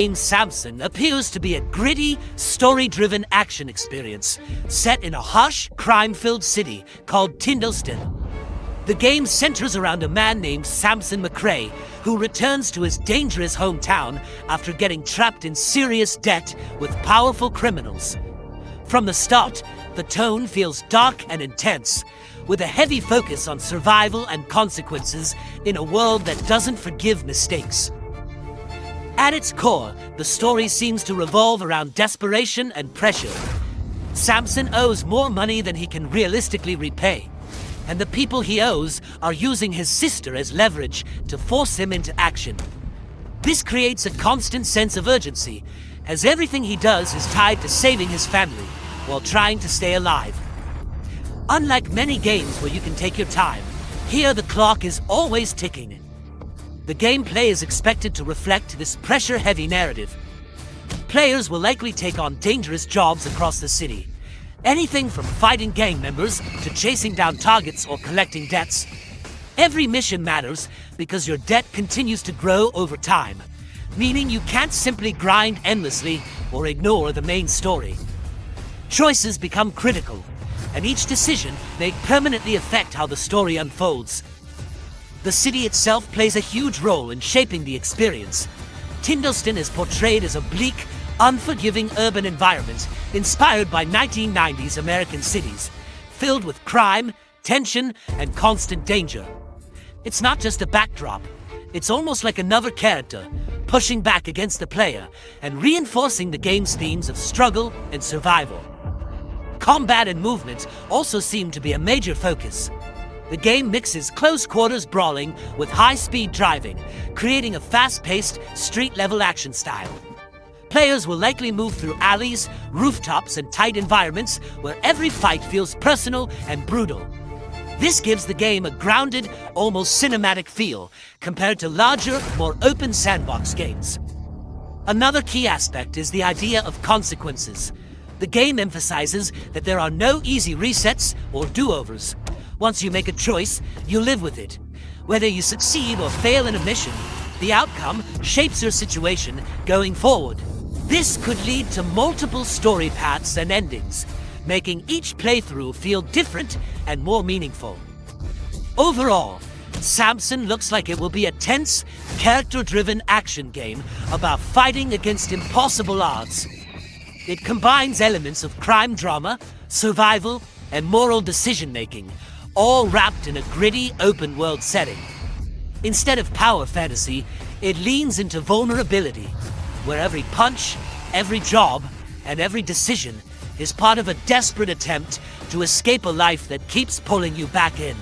Game Samson appears to be a gritty, story-driven action experience set in a harsh, crime-filled city called Tyndallston. The game centers around a man named Samson McRae, who returns to his dangerous hometown after getting trapped in serious debt with powerful criminals. From the start, the tone feels dark and intense, with a heavy focus on survival and consequences in a world that doesn't forgive mistakes. At its core, the story seems to revolve around desperation and pressure. Samson owes more money than he can realistically repay, and the people he owes are using his sister as leverage to force him into action. This creates a constant sense of urgency, as everything he does is tied to saving his family while trying to stay alive. Unlike many games where you can take your time, here the clock is always ticking. The gameplay is expected to reflect this pressure-heavy narrative. Players will likely take on dangerous jobs across the city. Anything from fighting gang members to chasing down targets or collecting debts. Every mission matters because your debt continues to grow over time, meaning you can't simply grind endlessly or ignore the main story. Choices become critical, and each decision may permanently affect how the story unfolds. The city itself plays a huge role in shaping the experience. Tyndallston is portrayed as a bleak, unforgiving urban environment inspired by 1990s American cities, filled with crime, tension, and constant danger. It's not just a backdrop, it's almost like another character, pushing back against the player and reinforcing the game's themes of struggle and survival. Combat and movement also seem to be a major focus. The game mixes close-quarters brawling with high-speed driving, creating a fast-paced, street-level action style. Players will likely move through alleys, rooftops, and tight environments where every fight feels personal and brutal. This gives the game a grounded, almost cinematic feel compared to larger, more open sandbox games. Another key aspect is the idea of consequences. The game emphasizes that there are no easy resets or do-overs. Once you make a choice, you live with it. Whether you succeed or fail in a mission, the outcome shapes your situation going forward. This could lead to multiple story paths and endings, making each playthrough feel different and more meaningful. Overall, Samson looks like it will be a tense, character-driven action game about fighting against impossible odds. It combines elements of crime drama, survival, and moral decision-making, all wrapped in a gritty, open-world setting. Instead of power fantasy, it leans into vulnerability, where every punch, every job, and every decision is part of a desperate attempt to escape a life that keeps pulling you back in.